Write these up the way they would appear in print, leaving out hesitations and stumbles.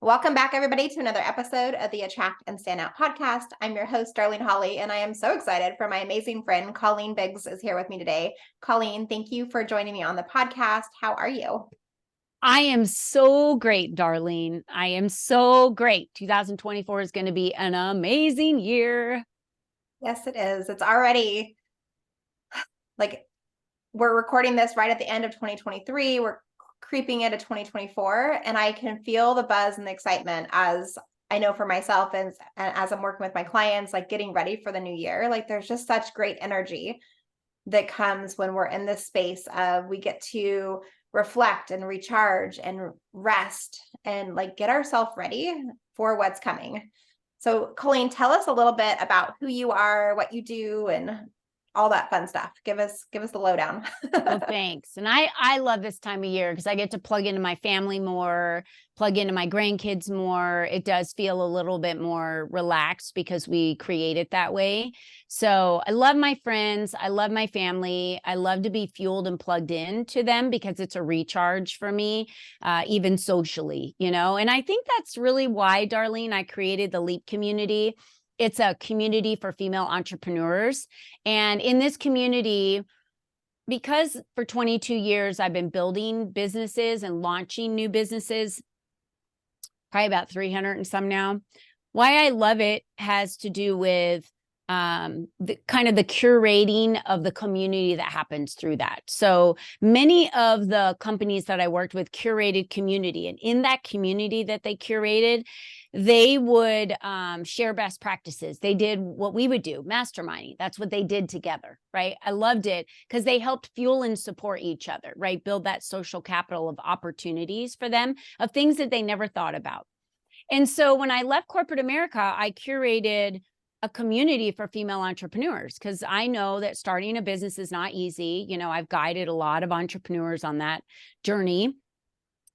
Welcome back, everybody, to another episode of the Attract and Stand Out podcast. I'm your host, Darlene Hawley, and I am so excited for my amazing friend, Colleen Biggs, is here with me today. Colleen, thank you for joining me on the podcast. How are you? I am so great, Darlene. I am so great. 2024 is going to be an amazing year. Yes, it is. It's already like we're recording this right at the end of 2023. We're creeping into 2024, and I can feel the buzz and the excitement as I know for myself and as I'm working with my clients, like getting ready for the new year. Like there's just such great energy that comes when we're in this space of we get to reflect and recharge and rest and like get ourselves ready for what's coming. So Colleen, tell us a little bit about who you are, what you do, and all that fun stuff. Give us the lowdown. Well, thanks. And I love this time of year because I get to plug into my family more, plug into my grandkids more. It does feel a little bit more relaxed because we create it that way. So I love my friends. I love my family. I love to be fueled and plugged in to them because it's a recharge for me, even socially, and I think that's really why, Darlene, I created the LEAP community. It's a community for female entrepreneurs. And in this community, because for 22 years, I've been building businesses and launching new businesses, probably about 300 and some now. Why I love it has to do with the kind of the curating of the community that happens through that. So many of the companies that I worked with curated community, and in that community that they curated, they would share best practices. They did what we would do, masterminding. That's what they did together, right? I loved it because they helped fuel and support each other, right? Build that social capital of opportunities for them, of things that they never thought about. And so when I left corporate America, I curated a community for female entrepreneurs because I know that starting a business is not easy. I've guided a lot of entrepreneurs on that journey.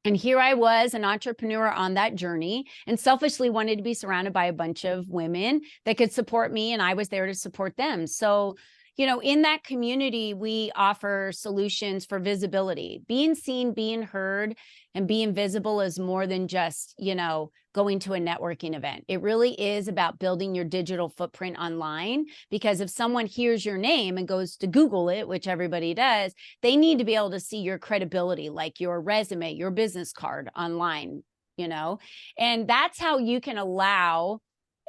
And here I was, an entrepreneur on that journey, and selfishly wanted to be surrounded by a bunch of women that could support me, and I was there to support them. So, in that community, we offer solutions for visibility. Being seen, being heard, and being visible is more than just, going to a networking event. It really is about building your digital footprint online, because if someone hears your name and goes to Google it, which everybody does, they need to be able to see your credibility, like your resume, your business card online, and that's how you can allow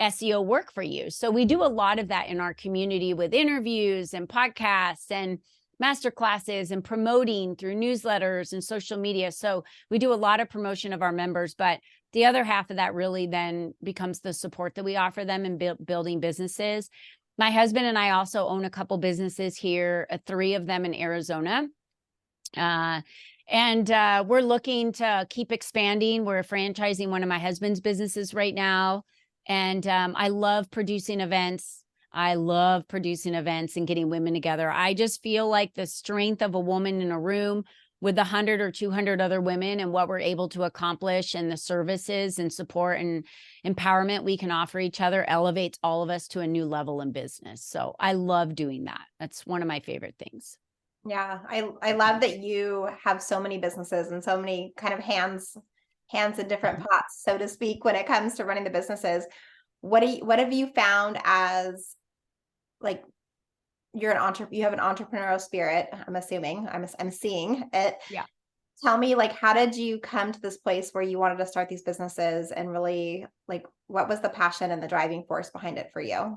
SEO work for you. So we do a lot of that in our community with interviews and podcasts and masterclasses and promoting through newsletters and social media. So we do a lot of promotion of our members, but the other half of that really then becomes the support that we offer them in building businesses. My husband and I also own a couple businesses here, 3 of them in Arizona. And we're looking to keep expanding. We're franchising one of my husband's businesses right now. And I love producing events. I love producing events and getting women together. I just feel like the strength of a woman in a room with 100 or 200 other women and what we're able to accomplish and the services and support and empowerment we can offer each other elevates all of us to a new level in business. So I love doing that. That's one of my favorite things. Yeah, I love that you have so many businesses and so many kind of hands in different pots, so to speak, when it comes to running the businesses. What have you found as like you have an entrepreneurial spirit, I'm assuming. I'm seeing it. Yeah. Tell me, like, how did you come to this place where you wanted to start these businesses, and really, like, what was the passion and the driving force behind it for you?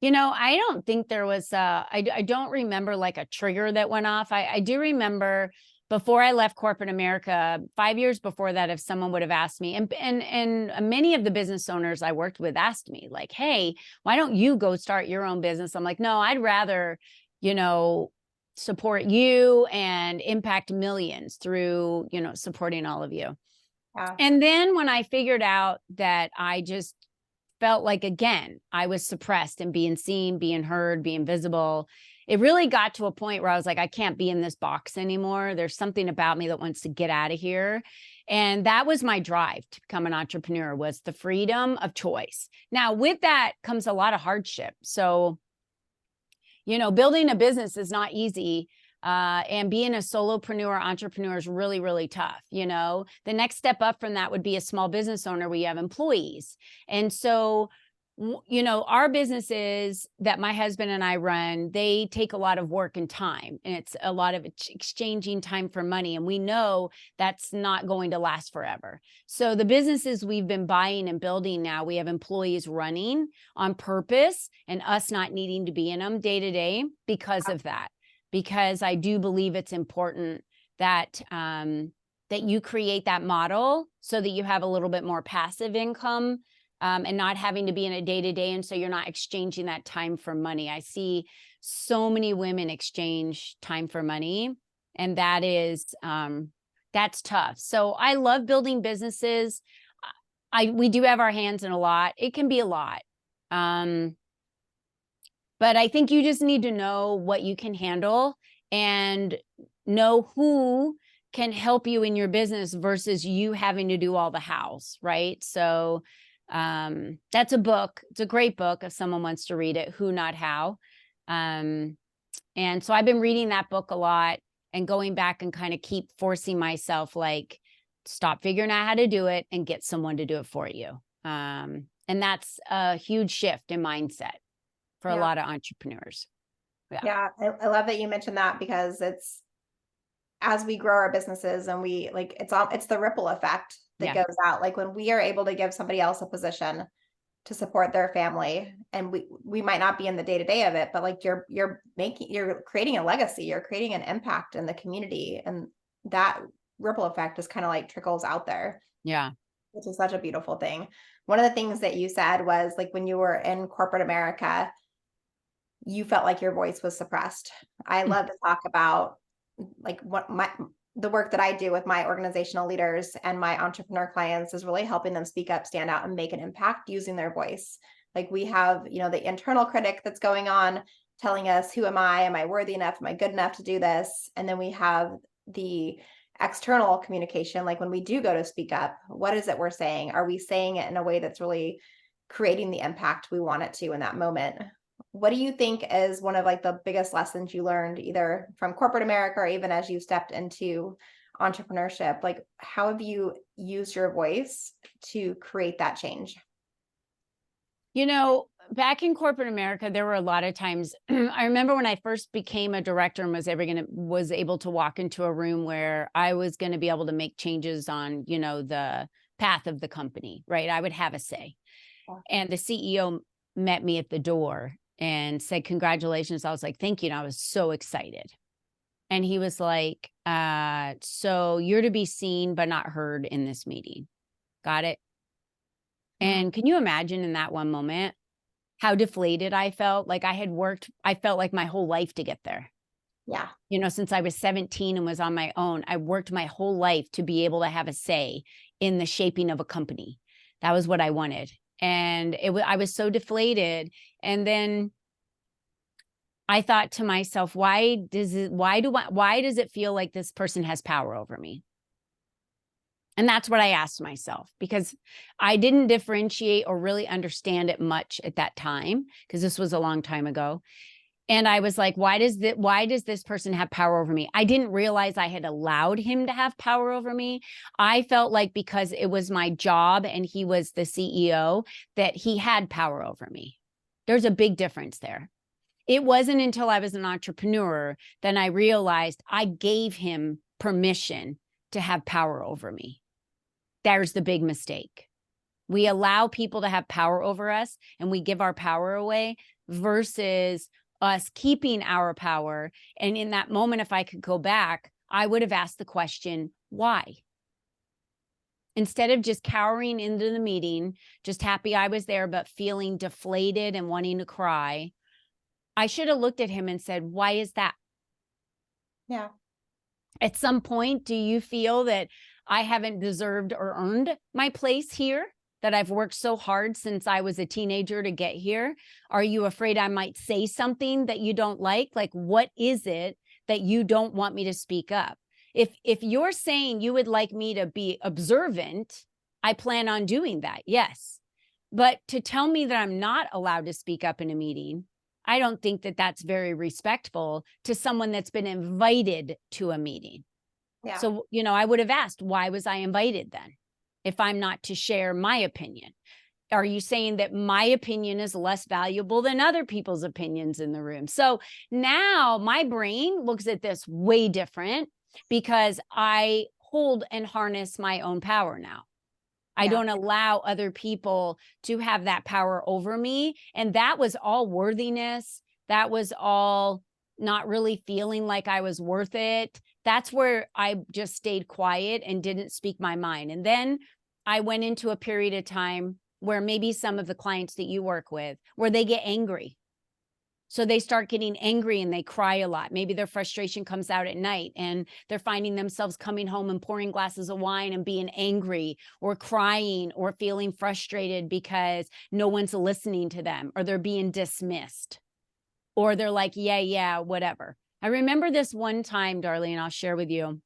I don't think there was I don't remember like a trigger that went off. I do remember before I left corporate America, 5 years before that, if someone would have asked me, and many of the business owners I worked with asked me like, hey, why don't you go start your own business? I'm like, no, I'd rather, support you and impact millions through, supporting all of you. Yeah. And then when I figured out that I just felt like, again, I was suppressed and being seen, being heard, being visible, it really got to a point where I was like, I can't be in this box anymore. There's something about me that wants to get out of here. And that was my drive to become an entrepreneur, was the freedom of choice. Now, with that comes a lot of hardship. So, building a business is not easy. And being a solopreneur, entrepreneur is really, really tough. You know, the next step up from that would be a small business owner where you have employees. And so, you know, our businesses that my husband and I run, they take a lot of work and time, and it's a lot of exchanging time for money. And we know that's not going to last forever. So the businesses we've been buying and building now, we have employees running on purpose and us not needing to be in them day to day because of that. Because I do believe it's important that that you create that model so that you have a little bit more passive income, and not having to be in a day-to-day. And so you're not exchanging that time for money. I see so many women exchange time for money, and that is, that's tough. So I love building businesses. We do have our hands in a lot. It can be a lot. But I think you just need to know what you can handle and know who can help you in your business versus you having to do all the house, right? So that's a book. It's a great book if someone wants to read it, Who Not How. And so I've been reading that book a lot and going back and kind of keep forcing myself, like, stop figuring out how to do it and get someone to do it for you. And that's a huge shift in mindset for a lot of entrepreneurs. Yeah, I love that you mentioned that, because it's, as we grow our businesses and we like, it's the ripple effect that goes out. Like when we are able to give somebody else a position to support their family, and we might not be in the day-to-day of it, but like you're creating a legacy, you're creating an impact in the community, and that ripple effect just kind of like trickles out there. Yeah. Which is such a beautiful thing. One of the things that you said was, like, when you were in corporate America, you felt like your voice was suppressed. I love to talk about like the work that I do with my organizational leaders and my entrepreneur clients is really helping them speak up, stand out, and make an impact using their voice. Like we have, you know, the internal critic that's going on telling us, who am I? Am I worthy enough? Am I good enough to do this? And then we have the external communication. Like when we do go to speak up, what is it we're saying? Are we saying it in a way that's really creating the impact we want it to in that moment? What do you think is one of like the biggest lessons you learned either from corporate America or even as you stepped into entrepreneurship? Like, how have you used your voice to create that change? You know, back in corporate America, there were a lot of times, I remember when I first became a director and was able to walk into a room where I was going to be able to make changes on, you know, the path of the company, right? I would have a say. And the CEO met me at the door and said, congratulations. I was like, thank you. And I was so excited. And he was like, so you're to be seen, but not heard in this meeting. Got it? And can you imagine in that one moment how deflated I felt? Like I felt like my whole life to get there. Yeah. You know, since I was 17 and was on my own, I worked my whole life to be able to have a say in the shaping of a company. That was what I wanted. And I was so deflated. And then I thought to myself, why does it feel like this person has power over me? And that's what I asked myself, because I didn't differentiate or really understand it much at that time, because this was a long time ago. And I was like, why does this person have power over me? I didn't realize I had allowed him to have power over me. I felt like because it was my job and he was the CEO, that he had power over me. There's a big difference there. It wasn't until I was an entrepreneur that I realized I gave him permission to have power over me. There's the big mistake. We allow people to have power over us and we give our power away versus us keeping our power. And in that moment, if I could go back, I would have asked the question, why? Instead of just cowering into the meeting, just happy I was there, but feeling deflated and wanting to cry, I should have looked at him and said, why is that? Yeah. At some point, do you feel that I haven't deserved or earned my place here? That I've worked so hard since I was a teenager to get here? Are you afraid I might say something that you don't like? Like, what is it that you don't want me to speak up? If you're saying you would like me to be observant, I plan on doing that, yes. But to tell me that I'm not allowed to speak up in a meeting I don't think that that's very respectful to someone that's been invited to a meeting. Yeah. So, I would have asked, why was I invited then? If I'm not to share my opinion, are you saying that my opinion is less valuable than other people's opinions in the room? So now my brain looks at this way different because I hold and harness my own power now. I Yeah. don't allow other people to have that power over me. And that was all worthiness. That was all not really feeling like I was worth it. That's where I just stayed quiet and didn't speak my mind. And then I went into a period of time where maybe some of the clients that you work with, where they get angry. So they start getting angry and they cry a lot. Maybe their frustration comes out at night and they're finding themselves coming home and pouring glasses of wine and being angry or crying or feeling frustrated because no one's listening to them, or they're being dismissed, or they're like, yeah, whatever. I remember this one time, Darlene, I'll share with you.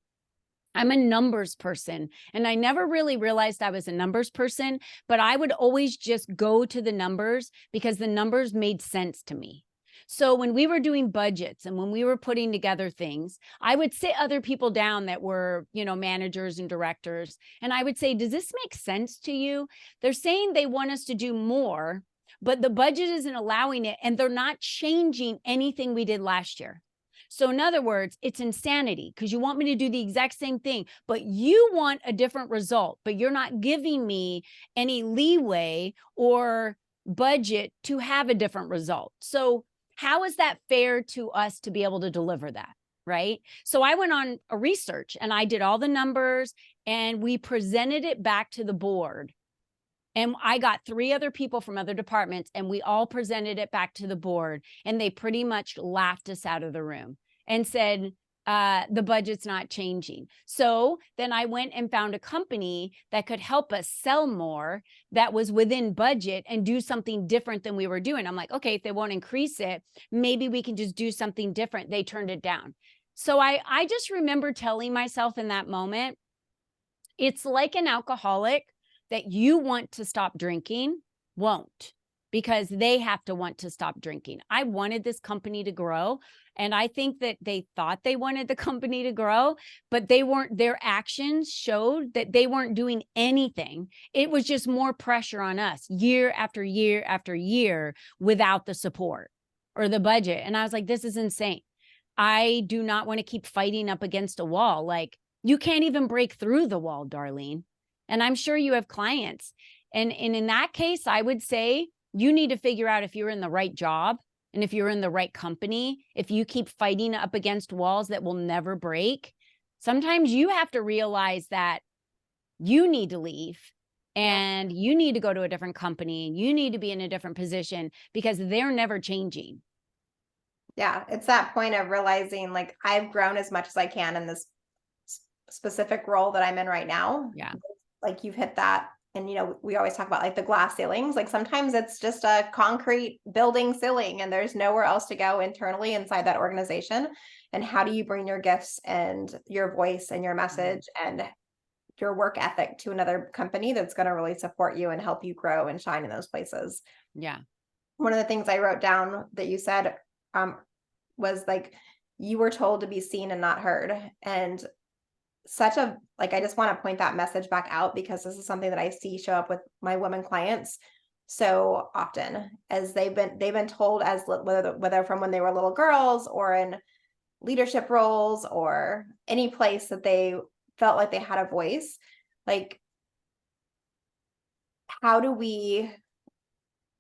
I'm a numbers person, and I never really realized I was a numbers person, but I would always just go to the numbers because the numbers made sense to me. So when we were doing budgets and when we were putting together things, I would sit other people down that were, managers and directors, and I would say, does this make sense to you? They're saying they want us to do more, but the budget isn't allowing it, and they're not changing anything we did last year. So in other words, it's insanity because you want me to do the exact same thing, but you want a different result, but you're not giving me any leeway or budget to have a different result. So how is that fair to us to be able to deliver that? Right. So I went on a research and I did all the numbers and we presented it back to the board. And I got 3 other people from other departments and we all presented it back to the board, and they pretty much laughed us out of the room and said, the budget's not changing. So then I went and found a company that could help us sell more, that was within budget and do something different than we were doing. I'm like, okay, if they won't increase it, maybe we can just do something different. They turned it down. So I just remember telling myself in that moment, it's like an alcoholic that you want to stop drinking won't, because they have to want to stop drinking. I wanted this company to grow, and I think that they thought they wanted the company to grow, but they weren't. Their actions showed that they weren't doing anything. It was just more pressure on us year after year after year without the support or the budget. And I was like, this is insane. I do not want to keep fighting up against a wall. Like, you can't even break through the wall, Darlene. And I'm sure you have clients. And in that case, I would say you need to figure out if you're in the right job and if you're in the right company. If you keep fighting up against walls that will never break, sometimes you have to realize that you need to leave and you need to go to a different company and you need to be in a different position because they're never changing. Yeah, it's that point of realizing, like, I've grown as much as I can in this specific role that I'm in right now. Yeah. Like, you've hit that. And, we always talk about like the glass ceilings. Like, sometimes it's just a concrete building ceiling and there's nowhere else to go internally inside that organization. And how do you bring your gifts and your voice and your message and your work ethic to another company that's going to really support you and help you grow and shine in those places? Yeah. One of the things I wrote down that you said was like, you were told to be seen and not heard. And I just want to point that message back out, because this is something that I see show up with my women clients so often, as they've been told, as whether from when they were little girls or in leadership roles or any place that they felt like they had a voice. Like, how do we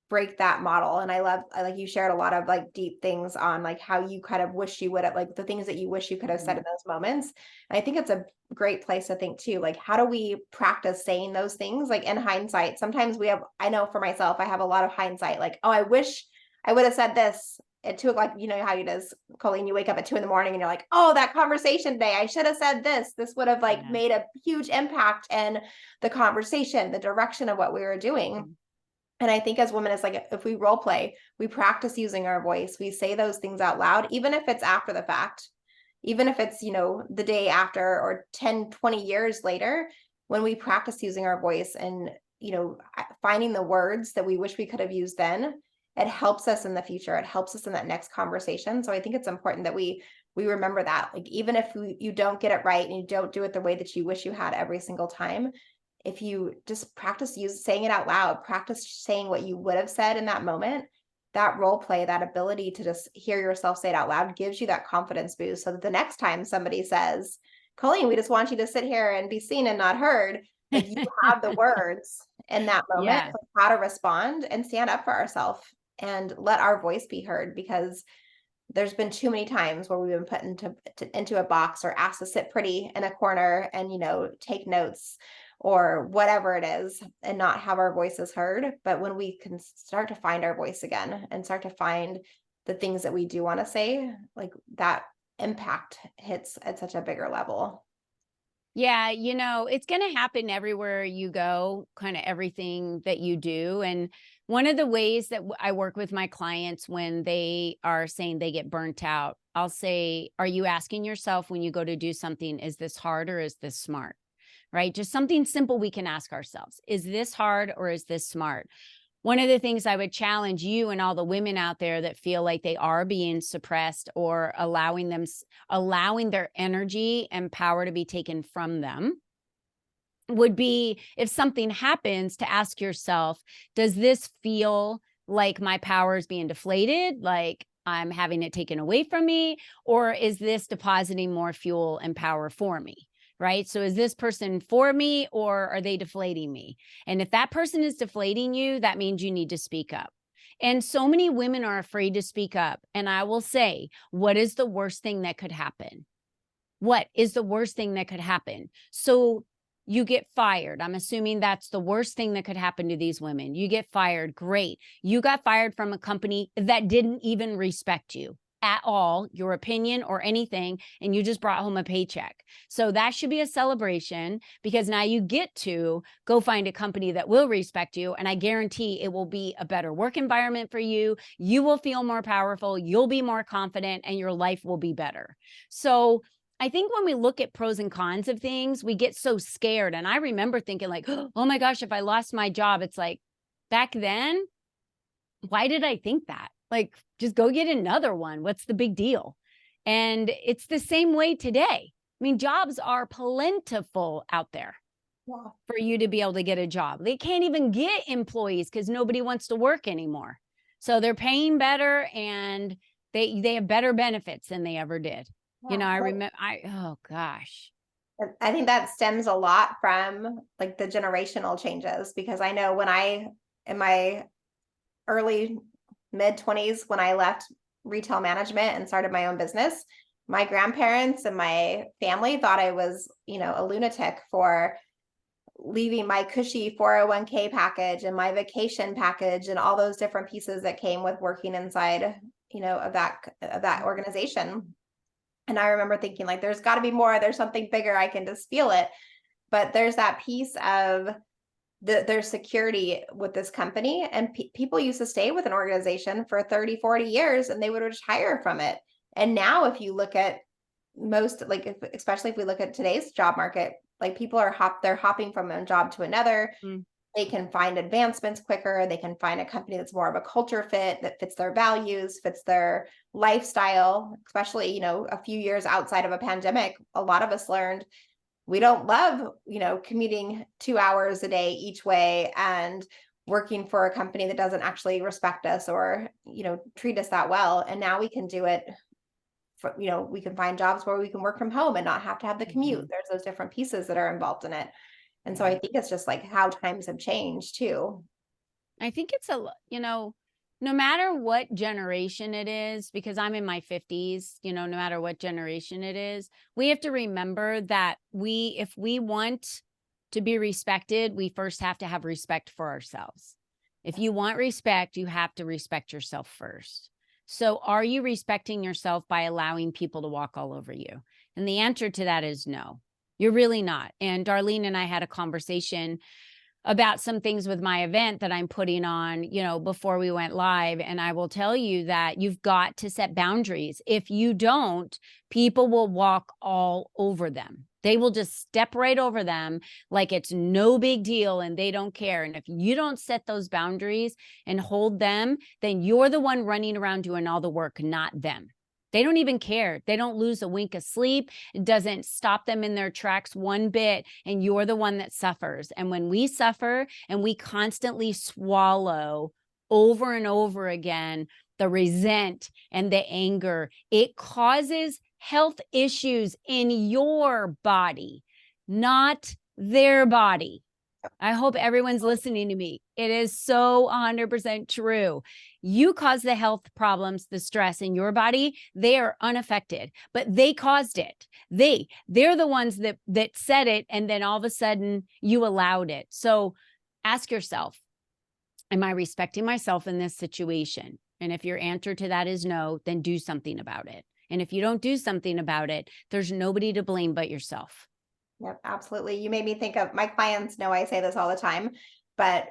break that model? And I like you shared a lot of like deep things on like how you kind of wish you would have, like the things that you wish you could have said in those moments. And I think it's a great place to think too, like, how do we practice saying those things? Like, in hindsight, sometimes I know for myself, I have a lot of hindsight, like, oh, I wish I would have said this at 2:00. You know how it is, Colleen, you wake up at 2 a.m. and you're like, oh, that conversation today, I should have said this would have like made a huge impact in the conversation, the direction of what we were doing. And I think as women, it's like, if we role play, we practice using our voice, we say those things out loud, even if it's after the fact, even if it's, the day after or 10, 20 years later, when we practice using our voice and, finding the words that we wish we could have used then, it helps us in the future. It helps us in that next conversation. So I think it's important that we remember that, like, even if you don't get it right and you don't do it the way that you wish you had every single time, if you just practice saying it out loud, practice saying what you would have said in that moment, that role play, that ability to just hear yourself say it out loud gives you that confidence boost, so that the next time somebody says, Colleen, we just want you to sit here and be seen and not heard, like, you have the words in that moment Yeah. of how to respond and stand up for ourselves and let our voice be heard, because there's been too many times where we've been put into a box or asked to sit pretty in a corner and, take notes or whatever it is, and not have our voices heard. But when we can start to find our voice again and start to find the things that we do want to say, like, that impact hits at such a bigger level. Yeah, it's going to happen everywhere you go, kind of everything that you do. And one of the ways that I work with my clients when they are saying they get burnt out, I'll say, are you asking yourself when you go to do something, is this hard or is this smart? Right? Just something simple we can ask ourselves. Is this hard or is this smart? One of the things I would challenge you and all the women out there that feel like they are being suppressed or allowing their energy and power to be taken from them would be, if something happens, to ask yourself, does this feel like my power is being deflated? Like I'm having it taken away from me? Or is this depositing more fuel and power for me? Right? So is this person for me or are they deflating me? And if that person is deflating you, that means you need to speak up. And so many women are afraid to speak up. And I will say, what is the worst thing that could happen? What is the worst thing that could happen? So you get fired. I'm assuming that's the worst thing that could happen to these women. You get fired. Great. You got fired from a company that didn't even respect you at all, your opinion or anything, and you just brought home a paycheck. So that should be a celebration, because now you get to go find a company that will respect you, and I guarantee it will be a better work environment for you. You will feel more powerful, you'll be more confident, and your life will be better. So I think when we look at pros and cons of things, we get so scared. And I remember thinking like, oh my gosh, if I lost my job, it's like, back then, why did I think that? Like, just go get another one. What's the big deal? And it's the same way today. I mean, jobs are plentiful out there for you to be able to get a job. They can't even get employees because nobody wants to work anymore. So they're paying better and they have better benefits than they ever did. I remember, oh gosh. I think that stems a lot from, like, the generational changes, because I know in my early mid 20s, when I left retail management and started my own business, my grandparents and my family thought I was, a lunatic for leaving my cushy 401k package and my vacation package and all those different pieces that came with working inside, of that organization. And I remember thinking, like, there's got to be more, there's something bigger, I can just feel it. But there's that piece of their security with this company. And people used to stay with an organization for 30, 40 years and they would retire from it. And now if you look at especially if we look at today's job market, like, people they're hopping from one job to another. They can find advancements quicker. They can find a company that's more of a culture fit, that fits their values, fits their lifestyle, especially, a few years outside of a pandemic. A lot of us learned we don't love, commuting 2 hours a day each way and working for a company that doesn't actually respect us or, treat us that well. And now we can do it for, we can find jobs where we can work from home and not have to have the commute. There's those different pieces that are involved in it. And so I think it's just like how times have changed too. I think it's no matter what generation it is, because I'm in my 50s, no matter what generation it is, we have to remember that if we want to be respected, we first have to have respect for ourselves. If you want respect, you have to respect yourself first. So are you respecting yourself by allowing people to walk all over you? And the answer to that is no. You're really not. And Darlene and I had a conversation about some things with my event that I'm putting on, before we went live. And I will tell you that you've got to set boundaries. If you don't, people will walk all over them. They will just step right over them like it's no big deal and they don't care. And if you don't set those boundaries and hold them, then you're the one running around doing all the work, not them. They don't even care. They don't lose a wink of sleep. It doesn't stop them in their tracks one bit. And you're the one that suffers. And when we suffer and we constantly swallow over and over again the resent and the anger, it causes health issues in your body, not their body. I hope everyone's listening to me. It is so 100% true. You cause the health problems, the stress in your body. They are unaffected, but they caused it. They're the ones that said it, and then all of a sudden you allowed it. So ask yourself, am I respecting myself in this situation? And if your answer to that is no, then do something about it. And if you don't do something about it, there's nobody to blame but yourself. Yep, absolutely. You made me think of, my clients know I say this all the time, but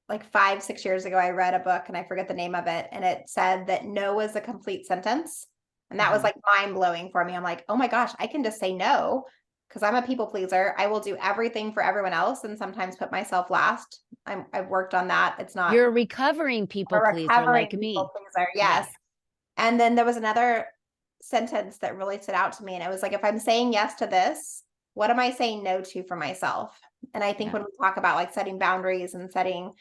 like 5-6 years ago, I read a book and I forget the name of it. And it said that no was a complete sentence. And that was like mind blowing for me. I'm like, oh my gosh, I can just say no because I'm a people pleaser. I will do everything for everyone else and sometimes put myself last. I've worked on that. It's not. You're a recovering people pleaser like me. People pleaser, yes. And then there was another sentence that really stood out to me. And it was like, if I'm saying yes to this, what am I saying no to for myself? And I think when we talk about like setting boundaries and setting,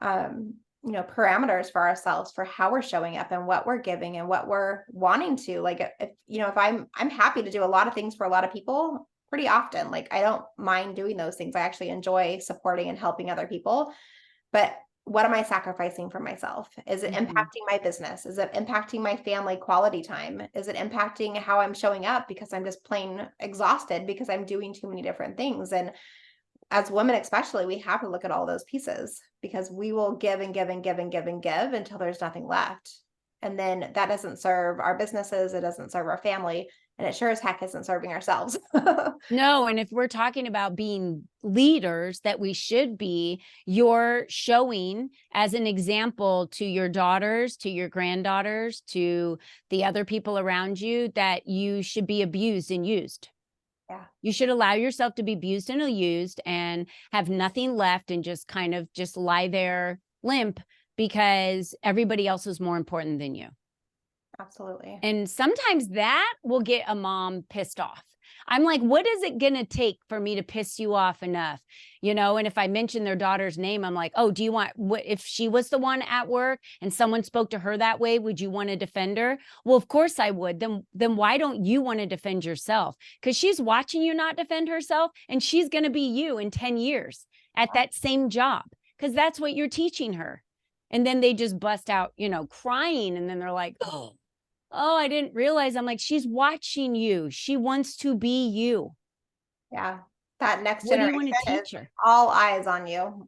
parameters for ourselves for how we're showing up and what we're giving and what we're wanting to, like, if I'm happy to do a lot of things for a lot of people pretty often. Like, I don't mind doing those things. I actually enjoy supporting and helping other people, but what am I sacrificing for myself? Is it impacting my business? Is it impacting my family quality time? Is it impacting how I'm showing up because I'm just plain exhausted because I'm doing too many different things? And as women, especially, we have to look at all those pieces because we will give and give and give and give and give until there's nothing left. And then that doesn't serve our businesses. It doesn't serve our family. And it sure as heck isn't serving ourselves. No. And if we're talking about being leaders that we should be, you're showing as an example to your daughters, to your granddaughters, to the other people around you that you should be abused and used. Yeah. You should allow yourself to be abused and used and have nothing left and just kind of just lie there limp because everybody else is more important than you. Absolutely. And sometimes that will get a mom pissed off. I'm like, what is it going to take for me to piss you off enough? And if I mention their daughter's name, I'm like, oh, do you want, if she was the one at work and someone spoke to her that way, would you want to defend her? Well, of course I would. Then why don't you want to defend yourself? Because she's watching you not defend herself, and she's going to be you in 10 years at that same job, because that's what you're teaching her. And then they just bust out, crying. And then they're like, oh, I didn't realize. I'm like, she's watching you. She wants to be you. Yeah. That next What do you generation want to is teach her? all eyes on you.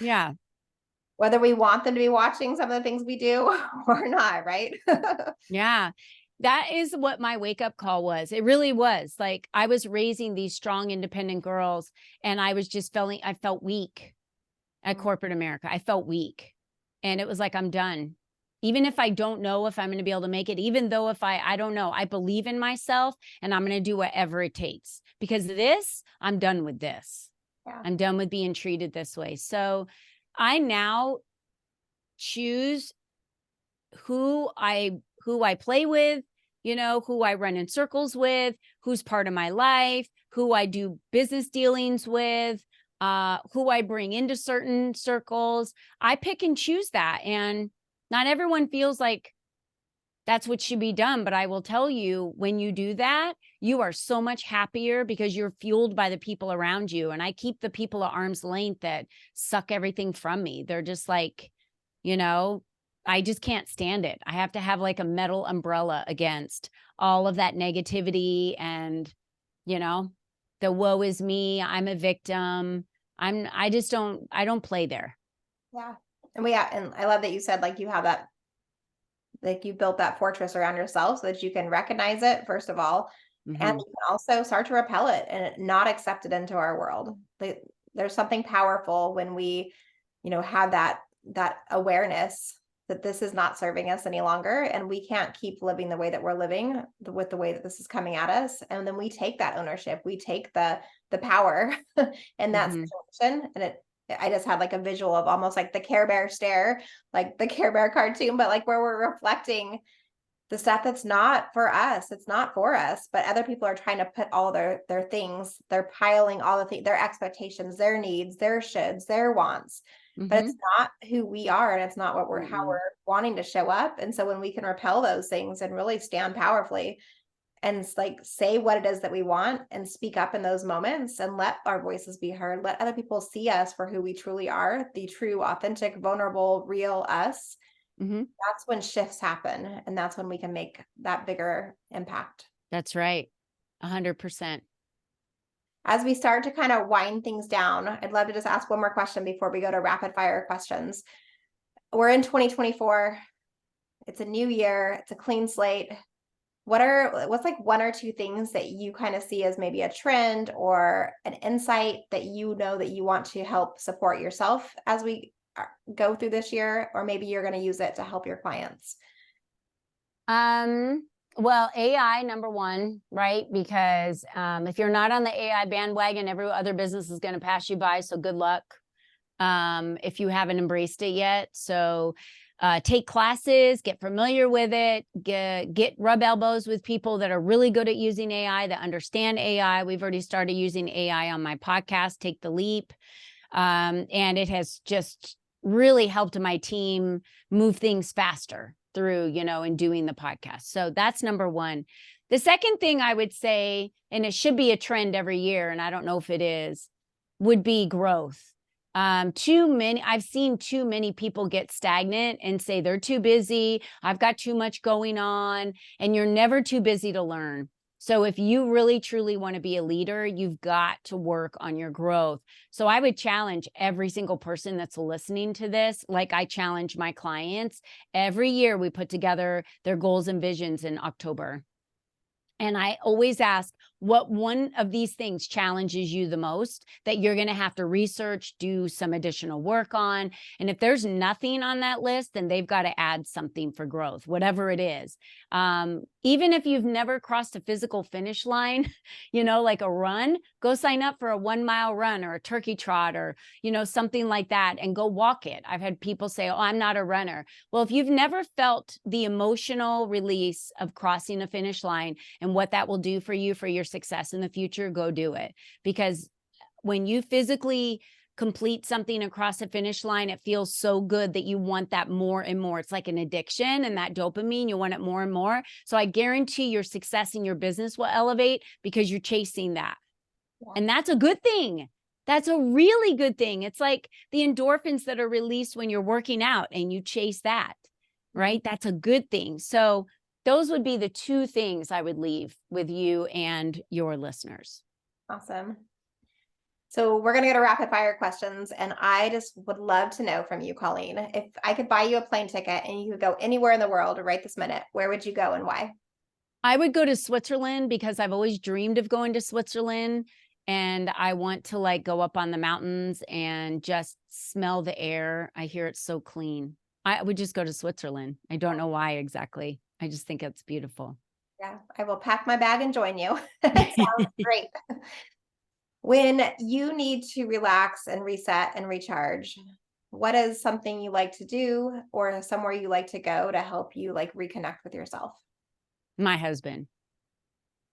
Yeah. Whether we want them to be watching some of the things we do or not, right? Yeah. That is what my wake up call was. It really was. Like, I was raising these strong, independent girls, and I was just I felt weak at corporate America. I felt weak. And it was like, I'm done. Even if I don't know if I'm going to be able to make it, even though if I don't know, I believe in myself and I'm going to do whatever it takes, because I'm done with this. Yeah. I'm done with being treated this way. So I now choose who I play with, who I run in circles with, who's part of my life, who I do business dealings with, who I bring into certain circles. I pick and choose that. And not everyone feels like that's what should be done. But I will tell you, when you do that, you are so much happier because you're fueled by the people around you. And I keep the people at arm's length that suck everything from me. They're just like, I just can't stand it. I have to have like a metal umbrella against all of that negativity and, the woe is me. I'm a victim. I don't play there. Yeah. And and I love that you said, like, you have that, like, you built that fortress around yourself so that you can recognize it, first of all, and you can also start to repel it and not accept it into our world. There's something powerful when we, have that awareness that this is not serving us any longer, and we can't keep living the way that we're living with the way that this is coming at us. And then we take that ownership, we take the power in that situation. And I just had like a visual of almost like the Care Bear stare, like the Care Bear cartoon, but like where we're reflecting the stuff that's not for us. It's not for us, but other people are trying to put all their things, they're piling all the things, their expectations, their needs, their shoulds, their wants, but it's not who we are. And it's not what we're, how we're wanting to show up. And so when we can repel those things and really stand powerfully and like say what it is that we want and speak up in those moments and let our voices be heard, let other people see us for who we truly are, the true, authentic, vulnerable, real us. That's when shifts happen. And that's when we can make that bigger impact. That's right. 100%. As we start to kind of wind things down, I'd love to just ask one more question before we go to rapid fire questions. We're in 2024. It's a new year. It's a clean slate. What's like one or two things that you kind of see as maybe a trend or an insight that you know that you want to help support yourself as we go through this year, or maybe you're going to use it to help your clients? Well, AI, number one, right? Because if you're not on the AI bandwagon, every other business is going to pass you by. So good luck if you haven't embraced it yet. So take classes, get familiar with it, get rub elbows with people that are really good at using AI, that understand AI. We've already started using AI on my podcast, Take the Leap. And it has just really helped my team move things faster through, in doing the podcast. So that's number one. The second thing I would say, and it should be a trend every year, and I don't know if it is, would be growth. I've seen too many people get stagnant and say they're too busy. I've got too much going on, and you're never too busy to learn. So if you really truly want to be a leader, you've got to work on your growth. So I would challenge every single person that's listening to this, like I challenge my clients. Every year we put together their goals and visions in October. And I always ask, what one of these things challenges you the most that you're going to have to research, do some additional work on? And if there's nothing on that list, then they've got to add something for growth, whatever it is. Even if you've never crossed a physical finish line, like a run, go sign up for a 1 mile run or a turkey trot or, something like that, and go walk it. I've had people say, oh, I'm not a runner. Well, if you've never felt the emotional release of crossing a finish line and what that will do for you, for your success in the future, go do it. Because when you physically complete something across a finish line, it feels so good that you want that more and more. It's like an addiction, and that dopamine, you want it more and more. So I guarantee your success in your business will elevate because you're chasing that. Yeah. And that's a good thing. That's a really good thing. It's like the endorphins that are released when you're working out and you chase that, right? That's a good thing. So those would be the two things I would leave with you and your listeners. Awesome. So we're going to go to rapid fire questions. And I just would love to know from you, Colleen, if I could buy you a plane ticket and you could go anywhere in the world right this minute, where would you go and why? I would go to Switzerland because I've always dreamed of going to Switzerland. And I want to go up on the mountains and just smell the air. I hear it's so clean. I would just go to Switzerland. I don't know why exactly. I just think it's beautiful. Yeah, I will pack my bag and join you. Sounds great. When you need to relax and reset and recharge, what is something you like to do or somewhere you like to go to help you reconnect with yourself? My husband.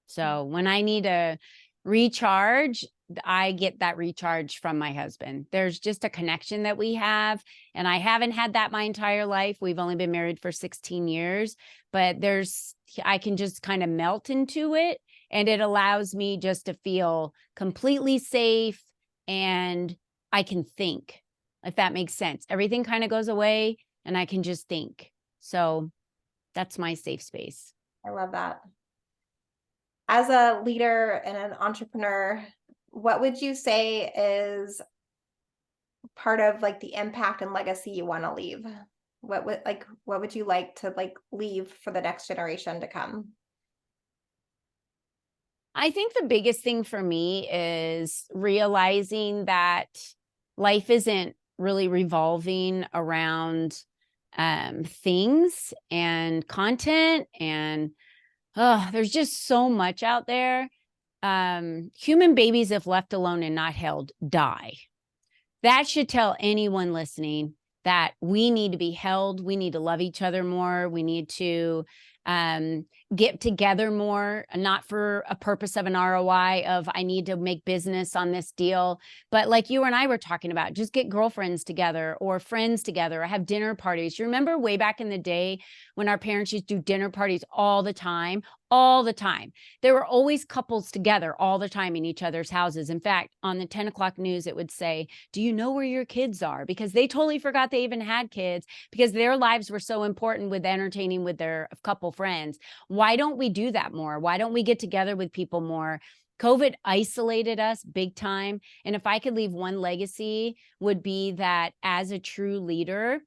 So when I need to recharge, I get that recharge from my husband. There's just a connection that we have. And I haven't had that my entire life. We've only been married for 16 years, but I can just kind of melt into it. And it allows me just to feel completely safe, and I can think, if that makes sense. Everything kind of goes away and I can just think. So that's my safe space. I love that. As a leader and an entrepreneur, what would you say is part of the impact and legacy you want to leave? What would you like to leave for the next generation to come? I think the biggest thing for me is realizing that life isn't really revolving around things and content, and there's just so much out there. Human babies, if left alone and not held, die. That should tell anyone listening that we need to be held. We need to love each other more. We need to get together more, not for a purpose of an ROI of I need to make business on this deal, but like you and I were talking about, just get girlfriends together or friends together or have dinner parties. You remember way back in the day when our parents used to do dinner parties all the time? All the time. There were always couples together all the time in each other's houses. In fact, on the 10 o'clock news, it would say, do you know where your kids are? Because they totally forgot they even had kids because their lives were so important with entertaining with their couple friends. Why don't we do that more? Why don't we get together with people more? COVID isolated us big time. And if I could leave one legacy, would be that as a true leader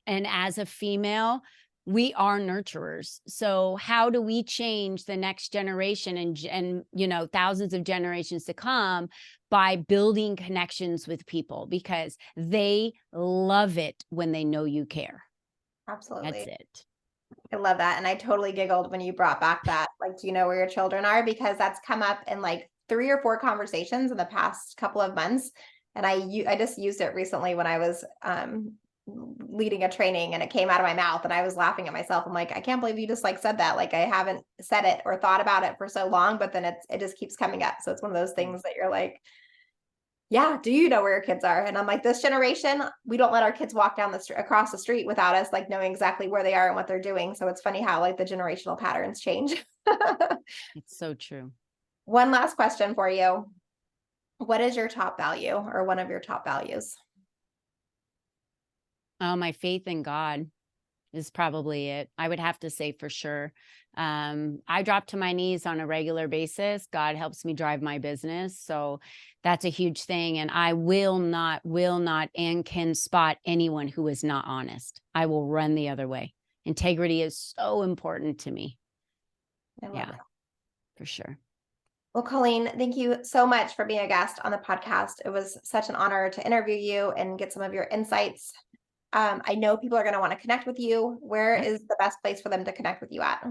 and as a female, we are nurturers. So how do we change the next generation and you know, thousands of generations to come by building connections with people, because they love it when they know you care. Absolutely. That's it. I love that. And I totally giggled when you brought back that, like, do you know where your children are? Because that's come up in like 3 or 4 conversations in the past couple of months. And I just used it recently when I was leading a training, and it came out of my mouth and I was laughing at myself. I'm like, I can't believe you just like said that. Like, I haven't said it or thought about it for so long, but then it just keeps coming up. So it's one of those things that you're like, yeah, do you know where your kids are? And I'm like, this generation, we don't let our kids walk down the street across the street without us like knowing exactly where they are and what they're doing. So it's funny how like the generational patterns change. It's so true. One last question for you. What is your top value, or one of your top values? Oh, my faith in God is probably it. I would have to say for sure. I drop to my knees on a regular basis. God helps me drive my business. So that's a huge thing. And I will not, and can spot anyone who is not honest. I will run the other way. Integrity is so important to me. I love that. For sure. Well, Colleen, thank you so much for being a guest on the podcast. It was such an honor to interview you and get some of your insights. I know people are going to want to connect with you. Where is the best place for them to connect with you at?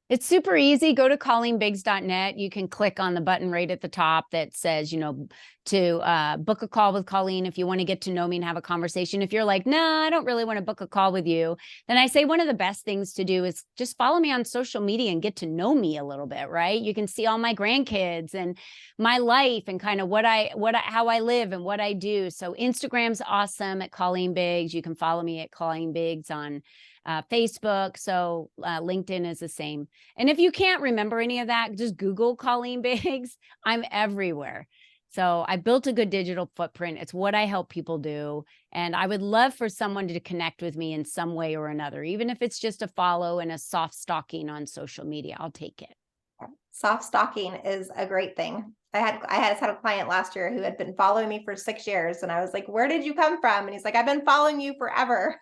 It's super easy. Go to ColleenBiggs.net. You can click on the button right at the top that says, you know, to book a call with Colleen if you want to get to know me and have a conversation. If you're like, nah, I don't really want to book a call with you, then I say one of the best things to do is just follow me on social media and get to know me a little bit, right? You can see all my grandkids and my life and kind of how I live and what I do. So Instagram's awesome at Colleen Biggs. You can follow me at Colleen Biggs on Facebook. So LinkedIn is the same. And if you can't remember any of that, just Google Colleen Biggs. I'm everywhere. So I built a good digital footprint. It's what I help people do. And I would love for someone to connect with me in some way or another, even if it's just a follow and a soft stalking on social media. I'll take it. Soft stalking is a great thing. I had a client last year who had been following me for 6 years, and I was like, where did you come from? And he's like, I've been following you forever.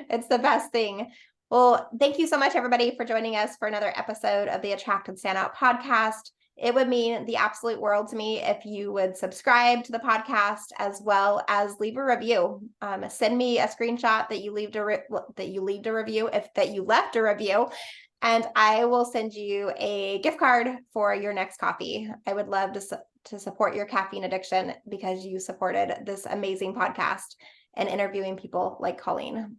It's the best thing. Well, thank you so much, everybody, for joining us for another episode of the Attract and Stand Out podcast. It would mean the absolute world to me if you would subscribe to the podcast, as well as leave a review. Send me a screenshot that you left a review, and I will send you a gift card for your next coffee. I would love to support your caffeine addiction because you supported this amazing podcast and interviewing people like Colleen.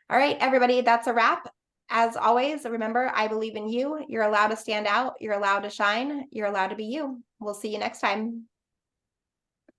All right, everybody, that's a wrap. As always, remember, I believe in you. You're allowed to stand out. You're allowed to shine. You're allowed to be you. We'll see you next time.